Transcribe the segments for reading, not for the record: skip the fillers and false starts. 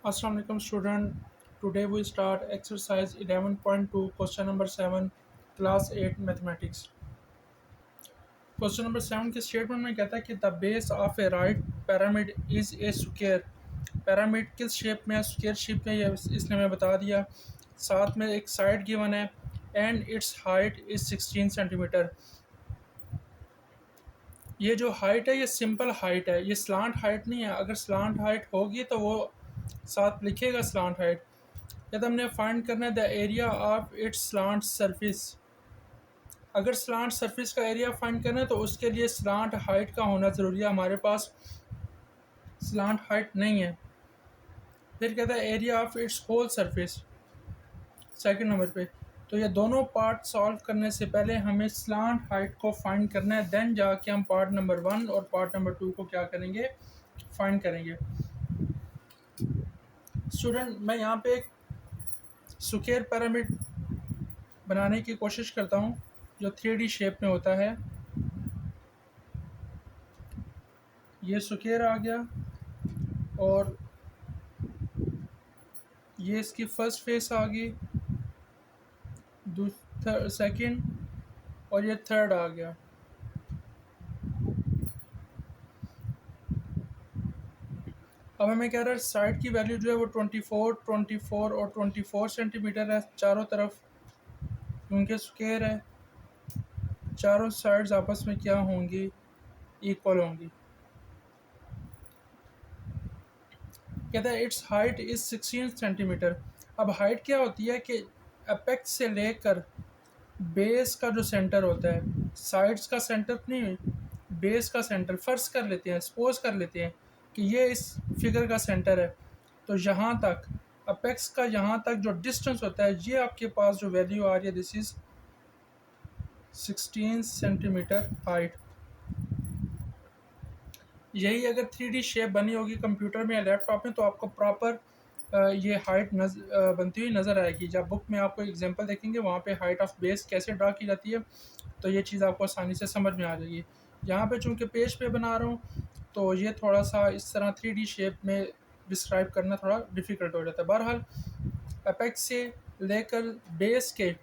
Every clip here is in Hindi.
Assalamu alaikum student. Today we start exercise 11.2 question number 7 class 8 mathematics. Question number 7 के स्टेटमेंट में कहता है कि the base of a right pyramid is a square. Pyramid किस शेप में है? स्क्वायर शेप में. ये इसने हमें बता दिया. साथ में एक साइड गिवन है and it's height is 16 centimetre. ये जो हाइट है ये सिंपल हाइट है, ये स्लांट हाइट नहीं है. अगर स्लांट हाइट होगी तो वो साथ लिखेगा स्लांट हाइट. यदि हमने फाइंड करना है the area of its slant surface. अगर स्लांट सरफेस का एरिया फाइंड करना है तो उसके लिए स्लांट हाइट का होना ज़रूरी है. हमारे पास स्लांट हाइट नहीं है. फिर कहता है area of its whole surface second number पे. तो ये दोनों पार्ट सॉल्व करने से पहले हमें स्लांट हाइट को फाइंड करना है, देन जाके हम पार्ट नंबर 1 और पार्ट नंबर 2 को क्या करेंगे, फाइंड करेंगे. स्टूडेंट, मैं यहाँ पे एक स्क्वायर पिरामिड बनाने की कोशिश करता हूँ जो 3D शेप में होता है. ये स्क्वायर आ गया और ये इसकी फर्स्ट फेस आ गई, सेकंड, और ये थर्ड आ गया. अब हमें कह रहा है साइड की वैल्यू जो है वो 24 और 24 सेंटीमीटर है चारों तरफ, क्योंकि स्क्वायर है. चारों साइड्स आपस में क्या होंगी, इक्वल होंगी. कहता है इट्स हाइट इज 16 सेंटीमीटर. अब हाइट क्या होती है कि अपेक्स से लेकर बेस का जो सेंटर होता है, साइड्स का सेंटर नहीं, बेस का सेंटर. फर्ज कर लेते हैं, सपोज कर लेते हैं कि ये इस फिगर का सेंटर है. तो यहाँ तक अपेक्स का यहाँ तक जो डिस्टेंस होता है, ये आपके पास जो वैल्यू आ रही है, दिस इज 16 सेंटीमीटर हाइट. यही अगर 3D शेप बनी होगी कंप्यूटर में या लैपटॉप में तो आपको प्रॉपर ये हाइट बनती हुई नज़र आएगी. जब बुक में आपको एग्जांपल देखेंगे वहाँ पे हाइट ऑफ बेस कैसे ड्रा की जाती है तो ये चीज़ आपको आसानी से समझ में आ जाएगी. यहाँ पे चूँकि पेज पे बना रहा हूँ तो ये थोड़ा सा इस तरह 3D शेप में डिस्क्राइब करना थोड़ा डिफ़िकल्ट हो जाता है. बहरहाल अपेक्स से लेकर बेस के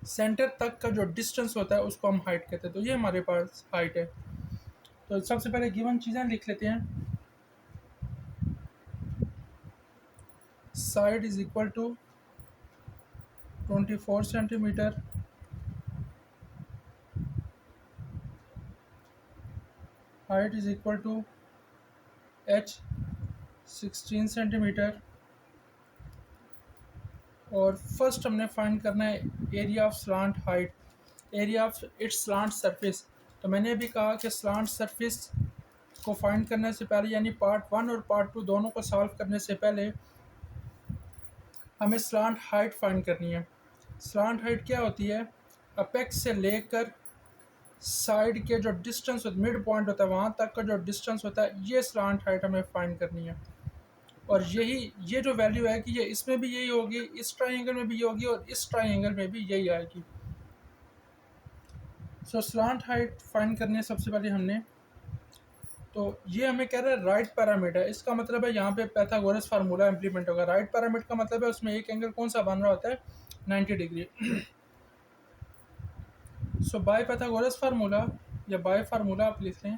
सेंटर तक का जो डिस्टेंस होता है उसको हम हाइट कहते हैं. तो ये हमारे पास हाइट है. तो सबसे पहले गिवन चीज़ें लिख लेते हैं. Side is equal to 24 centimetre, height is equal to H 16 centimetre. और फर्स्ट हमने फाइंड करना है area of slant height, area of its slant surface. तो मैंने अभी कहा कि स्लांट सरफेस को फाइंड करने से पहले, यानी पार्ट 1 और पार्ट 2 दोनों को सॉल्व करने से पहले हमें स्लांट हाइट फाइंड करनी है. स्लांट हाइट क्या होती है? अपेक्स से लेकर साइड के जो डिस्टेंस होता है, मिड पॉइंट होता है, वहाँ तक का जो डिस्टेंस होता है, ये स्लांट हाइट हमें फाइंड करनी है. और यही ये जो वैल्यू है कि ये इसमें भी यही होगी, इस ट्राइंगल में भी ये होगी और इस ट्राइंगल में भी यही आएगी. सो स्लांट हाइट फाइंड करनी है सबसे पहले हमने. तो ये हमें कह रहा है राइट पैरामीटर है. इसका मतलब है यहाँ पे पाइथागोरस फार्मूला इंप्लीमेंट होगा. राइट पैरामीटर का मतलब है उसमें एक एंगल कौन सा बन रहा होता है, 90 degree. So by Pythagoras formula या बाय फार्मूला आप लिख लें,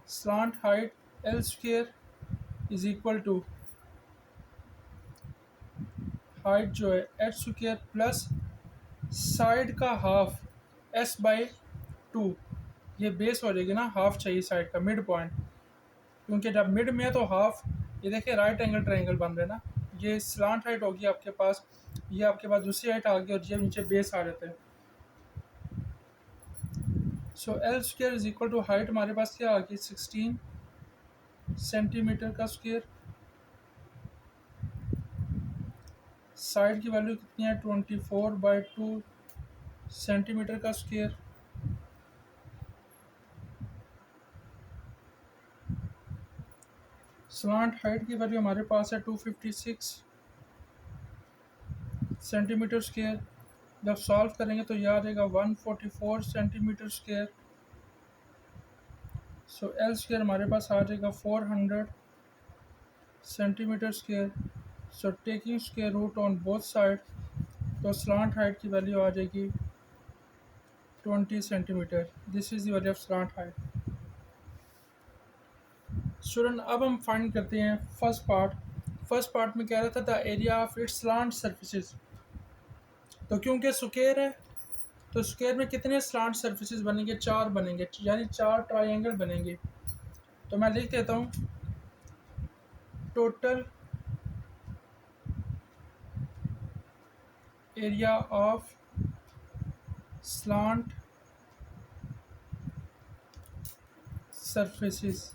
slant height L square is equal to height जो है एच स्क्वेयर प्लस साइड का हाफ एस बाई 2. ये बेस हो जाएगी ना, हाफ चाहिए साइड का, मिड पॉइंट, क्योंकि जब मिड में है तो हाफ. ये देखिए राइट एंगल ट्रायंगल बन रहे हैं ना. ये स्लांट हाइट होगी आपके पास, ये आपके पास दूसरी हाइट आ गई और ये नीचे बेस आ जाता है. So L square is equal to height हमारे पास क्या आ गई, 16 सेंटीमीटर का स्क्वेयर. साइड की वैल्यू कितनी है, 24/2 सेंटीमीटर का स्क्वेयर. स्लांट हाइट की वैल्यू हमारे पास है 256 सेंटीमीटर स्क्वेयर. जब सॉल्व करेंगे तो यह आ जाएगा 144 centimetre square. So L square हमारे पास आ जाएगा 400 centimetre square. So taking square root on both side, तो स्लांट हाइट की वैल्यू आ जाएगी 20 centimetre. This is the value of slant height. Student अब हम फाइंड करते हैं फर्स्ट पार्ट। फर्स्ट पार्ट में कह रहा था the area of its slant surfaces. तो क्योंकि स्क्वायर है तो स्क्वायर में कितने स्लांट सर्फेसिस बनेंगे? 4 बनेंगे, यानी 4 ट्राइंगल बनेंगे। तो मैं लिख देता हूँ total area of slant surfaces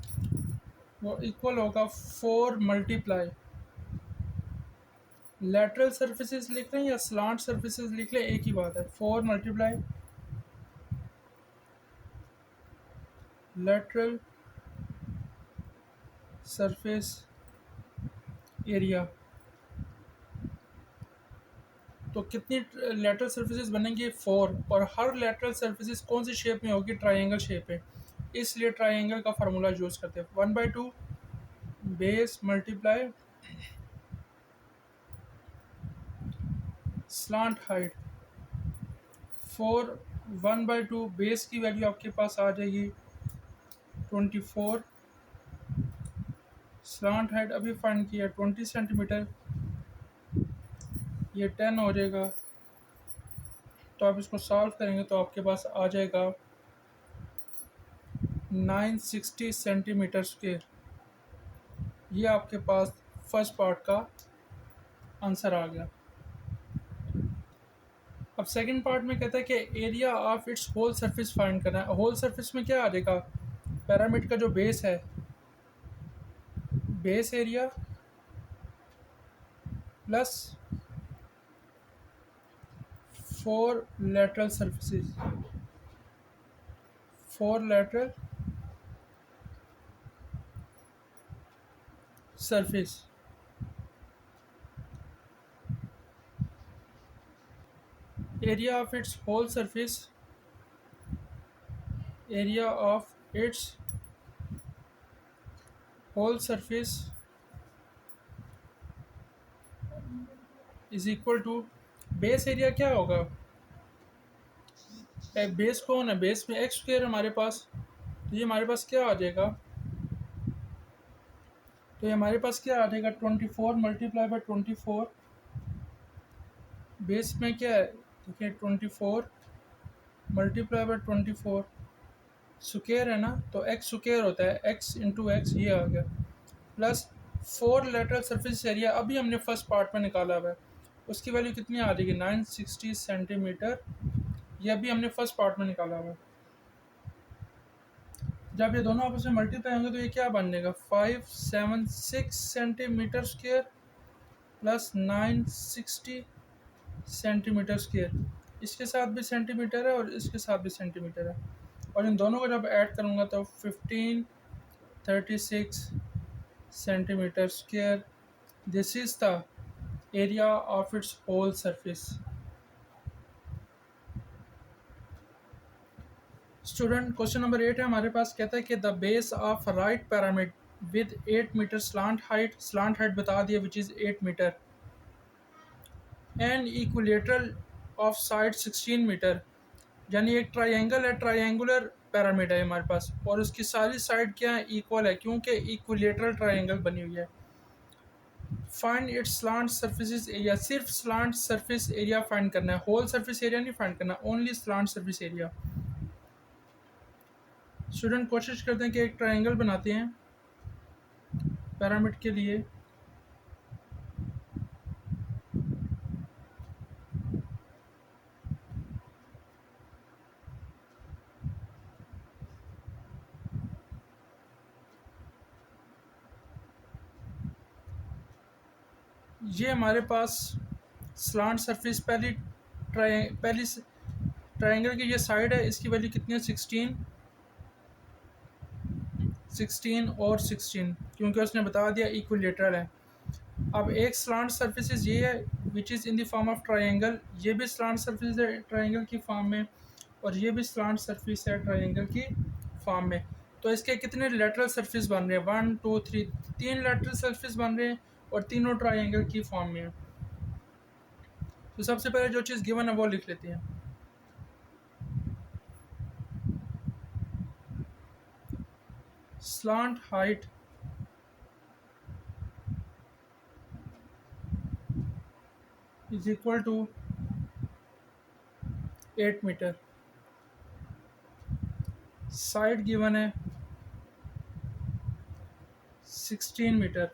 वो इक्वल होगा 4 मल्टीप्लाई लेटरल सरफेसिस लिख लें या स्लांट सरफेसिस लिख लें, एक ही बात है। 4 मल्टीप्लाई लेटरल सरफेस एरिया। तो कितनी लेटरल सरफेसिस बनेंगे? 4। और हर लेटरल सरफेसिस कौन सी शेप में होगी? ट्राइंगल शेप में, इसलिए ट्राइंगल का फार्मूला यूज़ करते हैं। 1/2 base multiply slant height. 4 1/2 base की वैल्यू आपके पास आ जाएगी 24। स्लांट हाइट अभी फाइंड किया 20 सेंटीमीटर, ये 10 हो जाएगा। तो आप इसको सॉल्व करेंगे तो आपके पास आ जाएगा 960 सेंटीमीटर स्क्वायर। ये आपके पास फर्स्ट पार्ट का आंसर आ गया। अब सेकंड पार्ट में कहता है कि area of its whole surface find करना है। होल सरफेस में क्या आ जाएगा? पिरामिड का जो बेस है, base area plus 4 lateral surfaces, 4 lateral surface. Area of its whole surface, area of its whole surface is equal to base area. क्या होगा? बेस कौन है? बेस में एक्स स्क्वायर हमारे पास, तो ये हमारे पास क्या आ जाएगा? तो ये हमारे पास क्या आ जाएगा? 24 मल्टीप्लाई बाई 24। बेस में क्या है? देखिए 24 मल्टीप्लाई बाई 24 स्क्वायर है ना, तो एक्स स्क्वायर होता है, एक्स इंटू एक्स, ये आ गया। प्लस 4 लेटरल सरफेस एरिया अभी हमने फर्स्ट पार्ट में निकाला हुआ है, उसकी वैल्यू कितनी आ जाएगी? 960 सेंटीमीटर। ये अभी हमने फर्स्ट पार्ट में निकाला हुआ है। जब ये दोनों आपस में मल्टीप्लाई होंगे तो ये क्या बन जाएगा? 576 centimetre square plus 960 centimetre square. इसके साथ भी सेंटीमीटर है और इसके साथ भी सेंटीमीटर है, और इन दोनों को जब ऐड करूँगा तो 1536 centimetre square. This is the area of its whole surface. Student question number 8 है हमारे पास। कहता है कि the base of right pyramid with 8 metre slant height बता दिया which is 8 metre, and equilateral of side 16 metre. यानी एक ट्राइंगल है, ट्राइंगुलर पिरामिड है हमारे पास, और उसकी सारी साइड क्या है? इक्वल है, क्योंकि इक्विलेटरल ट्राइंगल बनी हुई है। Find its slant surfaces area. सिर्फ स्लांट सरफेस एरिया फाइंड करना है, होल सरफेस एरिया नहीं फाइंड करना, only slant surface area. Student कोशिश करते हैं कि एक ट्राइंगल बनाते हैं पिरामिड के लिए। ये हमारे पास स्लांट सरफेस पहली ट्राइंगल की ये साइड है, इसकी वैल्यू कितनी है? 16 और 16, क्योंकि उसने बता दिया इक्विलेटरल है। अब एक स्लांट सरफेसिस ये है which is in the form of triangle, ये भी स्लांट सरफेस है ट्राइंगल की फॉर्म में, और ये भी स्लांट सरफेस है ट्राइंगल की फॉर्म में। तो इसके कितने लेटरल सरफेस बन रहे हैं, 1 2 3, 3 लेटरल सरफेस बन रहे हैं और तीनों ट्राइंगल की फॉर्म में है। तो सबसे पहले जो चीज़ गिवन है वो लिख लेते हैं। Slant height is equal to 8 metre, side given है 16 मीटर।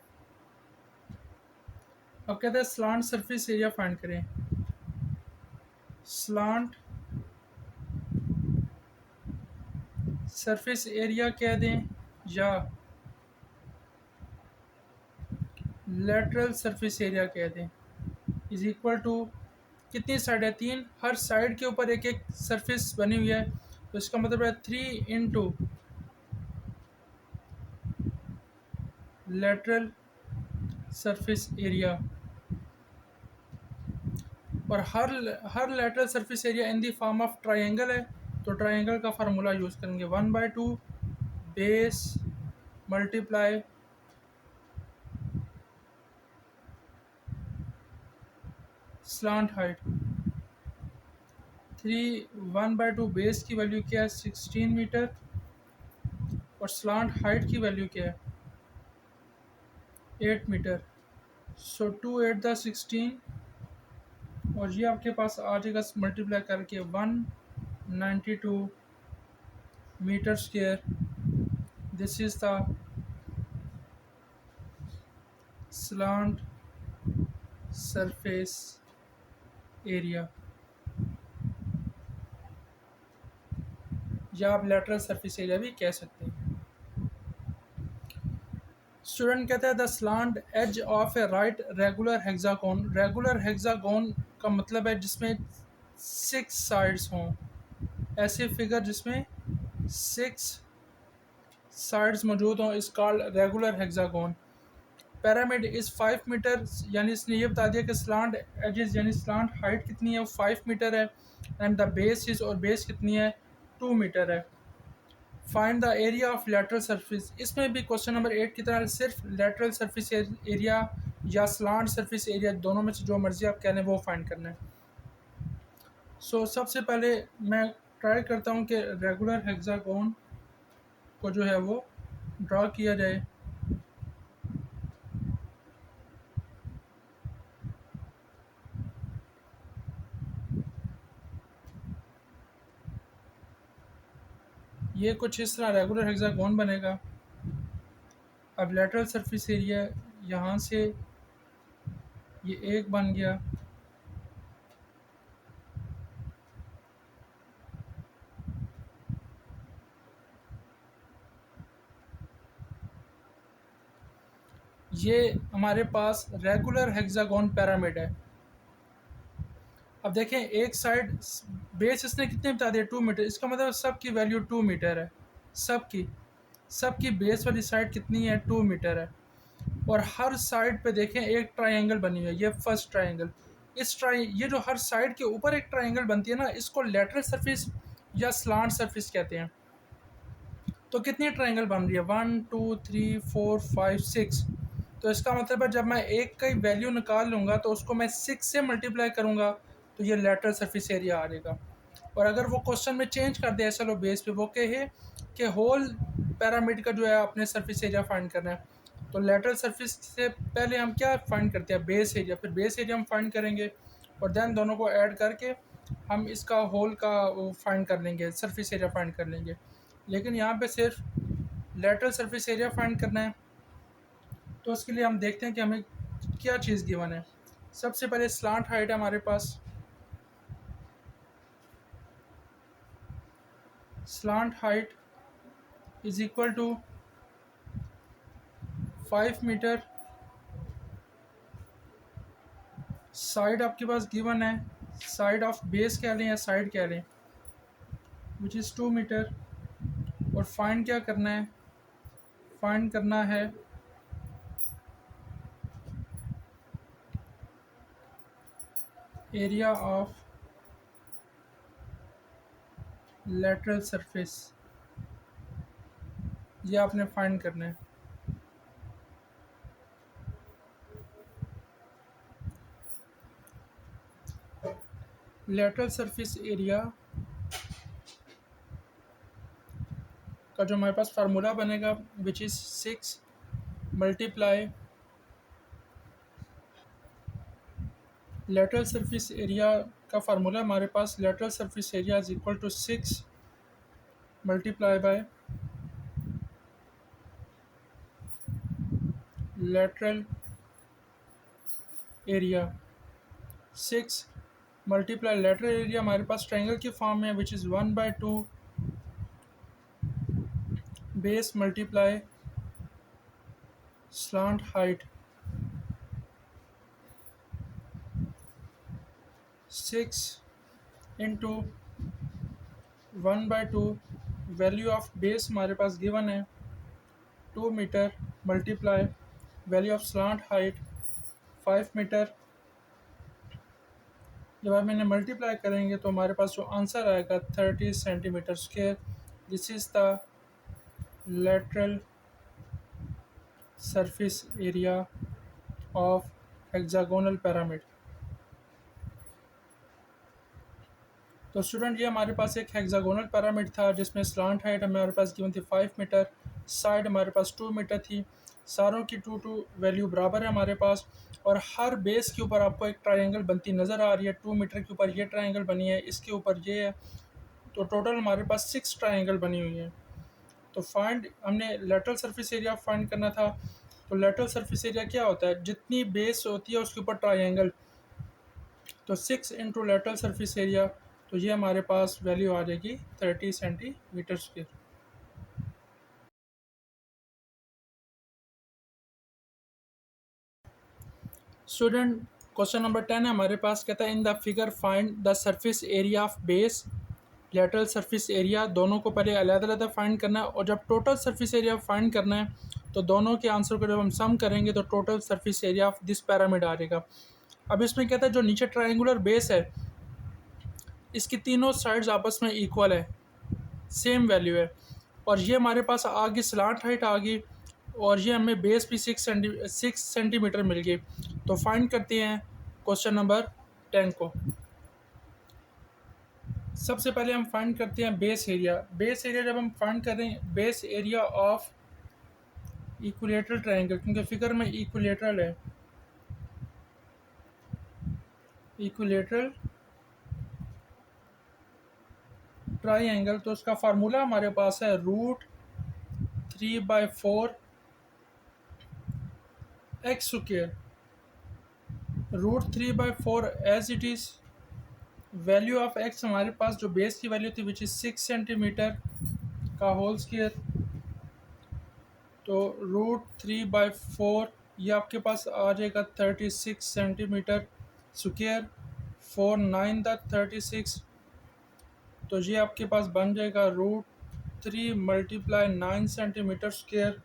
अब कहते हैं स्लांट सरफेस एरिया फाइंड करें। स्लांट सरफेस एरिया कह दें या लेटरल सरफेस एरिया कह दें, इज इक्वल टू कितनी साइड है, 3, हर साइड के ऊपर एक एक सरफेस बनी हुई है, तो इसका मतलब है 3 इंटू लेटरल सरफेस एरिया। और हर lateral surface area in the form of triangle है, तो ट्राइंगल का फार्मूला यूज़ करेंगे 1/2 base multiply slant height. 1/2 base की वैल्यू क्या है, 16 मीटर, और स्लांट हाइट की वैल्यू क्या है, 8 मीटर। सो 2 8 द 16, और ये आपके पास आ जाएगा मल्टीप्लाई करके 192 metre square. This is the slant surface area, या आप लेटरल सरफेस एरिया भी कह सकते हैं। स्टूडेंट कहता है the slant edge of a right regular hexagon. Regular hexagon का मतलब है जिसमें 6 साइड्स हों, ऐसे फिगर जिसमें 6 साइड्स मौजूद हों is called regular hexagon. Pyramid is 5 metre, यानी इसने ये बता दिया कि स्लांट एजेस यानी स्लांट हाइट कितनी है, वो 5 मीटर है, एंड द बेस इज़, और बेस कितनी है, 2 मीटर है। Find the area of lateral surface. इसमें भी क्वेश्चन नंबर 8 की तरह सिर्फ लेटरल सरफेस एरिया या स्लांट सरफेस एरिया, दोनों में से जो मर्जी आप कह लें वो फाइंड करना है। सबसे पहले मैं ट्राई करता हूँ कि रेगुलर हेक्सागोन को जो है वो ड्रा किया जाए। ये कुछ इस तरह रेगुलर हेक्सागोन बनेगा। अब लेटरल सरफेस एरिया यहाँ से ये एक बन गया, ये हमारे पास रेगुलर हेक्सागोन पिरामिड है। अब देखें एक साइड बेस इसने कितने बता दिया, 2 मीटर, इसका मतलब सब की वैल्यू 2 मीटर है। सबकी सबकी बेस वाली साइड कितनी है, 2 मीटर है। और हर साइड पे देखें एक ट्रायंगल बनी हुई है, ये फर्स्ट ट्रायंगल। ये जो हर साइड के ऊपर एक ट्रायंगल बनती है ना, इसको लेटरल सरफेस या स्लांट सरफेस कहते हैं। तो कितनी ट्रायंगल बन रही है, 1 2 3 4 5 6। तो इसका मतलब है जब मैं एक का वैल्यू निकाल लूँगा तो उसको मैं 6 से मल्टीप्लाई करूँगा तो ये लेटरल सरफेस एरिया आ जाएगा। और अगर वो क्वेश्चन में चेंज कर दिया चलो बेस पे, वो कहे कि होल पैरामिड का जो है अपने सरफेस एरिया फाइंड करना है, तो लेटरल सरफेस से पहले हम क्या फाइंड करते हैं, बेस एरिया, फिर बेस एरिया हम फाइंड करेंगे और देन दोनों को ऐड करके हम इसका होल का वो फाइंड कर लेंगे, सरफेस एरिया फाइंड कर लेंगे। लेकिन यहाँ पे सिर्फ लेटरल सरफेस एरिया फाइंड करना है, तो उसके लिए हम देखते हैं कि हमें क्या चीज़ गिवन है। सबसे पहले स्लांट हाइट है हमारे पास। Slant height is equal to 5 metre. Side आपके पास गिवन है, साइड ऑफ बेस कह लें या साइड कह लें, विच इज़ 2 मीटर। और फाइंड क्या करना है, फाइंड करना है एरिया ऑफ लेटरल सरफेस। ये आपने फाइंड करना है। लेटरल सरफेस एरिया का जो हमारे पास फार्मूला बनेगा which is 6 multiply lateral surface area का फार्मूला हमारे पास lateral surface area is equal to 6 multiply by lateral area. 6 multiply lateral area हमारे पास ट्रायंगल की फॉर्म में which is 1/2 base multiply slant height. 6 into 1/2 value of base हमारे पास गिवन है 2 metre multiply value of slant height 5 metre. जब आप इन्हें मल्टीप्लाई करेंगे तो हमारे पास जो आंसर आएगा 30 centimetre square. This is the lateral surface area of hexagonal pyramid। तो स्टूडेंट ये हमारे पास एक हेक्सागोनल पिरामिड था जिसमें स्लांट हाइट हमारे पास गिवन थी 5 मीटर, साइड हमारे पास 2 मीटर थी। सारों की टू वैल्यू बराबर है हमारे पास, और हर बेस के ऊपर आपको एक ट्रायंगल बनती नज़र आ रही है। 2 मीटर के ऊपर ये ट्रायंगल बनी है, इसके ऊपर ये है, तो टोटल हमारे पास 6 ट्रायंगल बनी हुई हैं। तो फाइंड हमने लेटरल सरफेस एरिया फाइंड करना था। तो लेटरल सरफेस एरिया क्या होता है, जितनी बेस होती है उसके ऊपर ट्रायंगल, तो 6 इंटू लेटरल सरफेस एरिया, तो ये हमारे पास वैल्यू आ जाएगी 30 centimetre square. Student question number 10 है हमारे पास, कहता है in the figure find the surface area of base lateral surface area. दोनों को पहले अलग-अलग फाइंड करना है, और जब टोटल सरफेस एरिया फाइंड करना है तो दोनों के आंसर को जब हम सम करेंगे तो total surface area of this pyramid आ जाएगा। अब इसमें कहता है जो नीचे ट्रायंगुलर बेस है इसकी तीनों साइड्स आपस में इक्वल है, सेम वैल्यू है, और ये हमारे पास आ गई स्लांट हाइट आ गई, और ये हमें बेस भी 6 सेंटीमीटर मिल गई। तो फाइंड करते हैं क्वेश्चन नंबर 10 को। सबसे पहले हम फाइंड करते हैं बेस एरिया। बेस एरिया जब हम फाइंड करें, base area of equilateral triangle, क्योंकि फिगर में इक्विलेटरल है, इक्विलेटरल ट्रायंगल, तो उसका फार्मूला हमारे पास है √3/4 X square. √3/4 as it is, value of X हमारे पास जो बेस की वैल्यू थी विच इज़ 6 सेंटीमीटर का होल स्क्वायर, तो √3/4 ये आपके पास आ जाएगा 36 सेंटीमीटर स्क्वायर। 4 9 द 36, तो ये आपके पास बन जाएगा √3 मल्टीप्लाई 9 सेंटीमीटर स्क्वायर।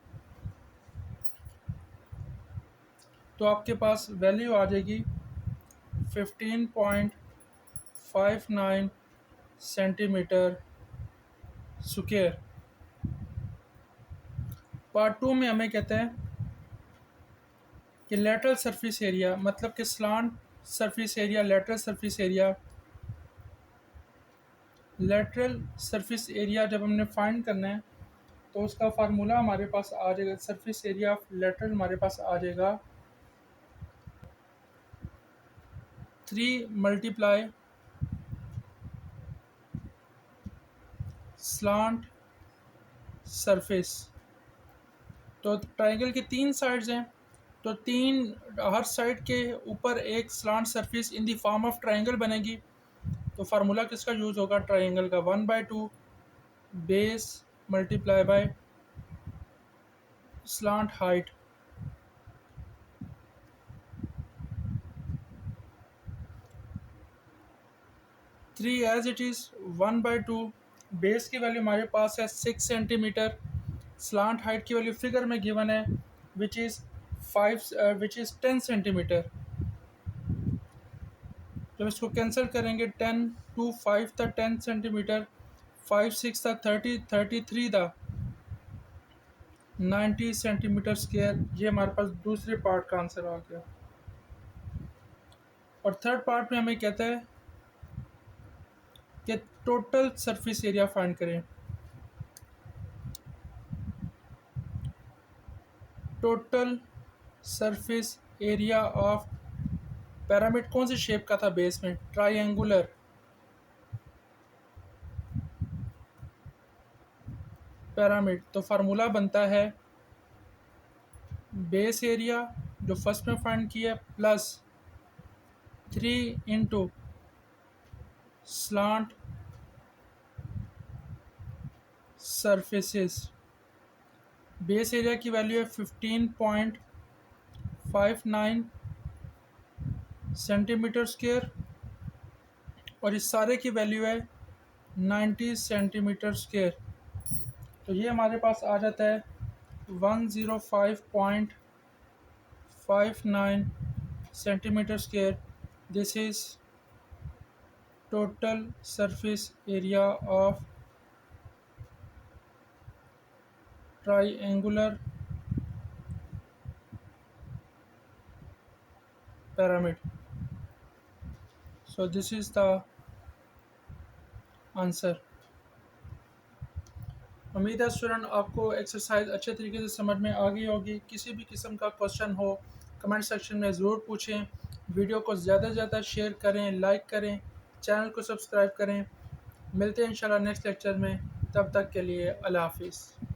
तो आपके पास वैल्यू आ जाएगी 15.59 सेंटीमीटर स्क्वायर। पार्ट 2 में हमें कहते हैं कि लेटरल सरफेस एरिया, मतलब कि slant surface area, lateral surface area, lateral surface area जब हमने फाइंड करना है तो उसका फार्मूला हमारे पास आ जाएगा, सरफेस एरिया ऑफ लेटरल हमारे पास आ जाएगा 3 मल्टीप्लाई स्लांट सरफेस। तो ट्रायंगल की 3 साइड्स हैं, तो हर साइड के ऊपर एक slant surface in the form of triangle बनेगी। तो फार्मूला किसका यूज़ होगा, ट्रायंगल का, 1/2 base multiply by slant height. 3 as it is, 1/2 base की वैल्यू हमारे पास है 6 सेंटीमीटर, स्लांट हाइट की वैल्यू फिगर में गिवन है विच इज़ 10 सेंटीमीटर। जब इसको कैंसिल करेंगे 10 2 5 था 10 सेंटीमीटर, 5 6 था 30 33 था, 90 सेंटीमीटर स्क्वायर। ये हमारे पास दूसरे पार्ट का आंसर आ गया। और थर्ड पार्ट में हमें कहता है कि टोटल सरफेस एरिया फाइंड करें। Total surface area of pyramid कौन सी शेप का था बेस में? ट्रायंगुलर। पिरामिड तो फार्मूला बनता है बेस एरिया जो फर्स्ट में फाइंड किया plus 3 into slant surfaces. Base area की वैल्यू है 15.59 सेंटीमीटर स्क्वायर और इस सारे की वैल्यू है 90 सेंटीमीटर स्क्वायर। तो ये हमारे पास आ जाता है 105.59 centimetre square. This is total surface area of triangular pyramid. So this is the answer. उम्मीद है स्टूडेंट आपको एक्सरसाइज अच्छे तरीके से समझ में आ गई होगी। किसी भी किस्म का क्वेश्चन हो कमेंट सेक्शन में ज़रूर पूछें। वीडियो को ज़्यादा से ज़्यादा शेयर करें, लाइक करें, चैनल को सब्सक्राइब करें। मिलते हैं इंशाल्लाह नेक्स्ट लेक्चर में। तब तक के लिए अल्लाह हाफिज़।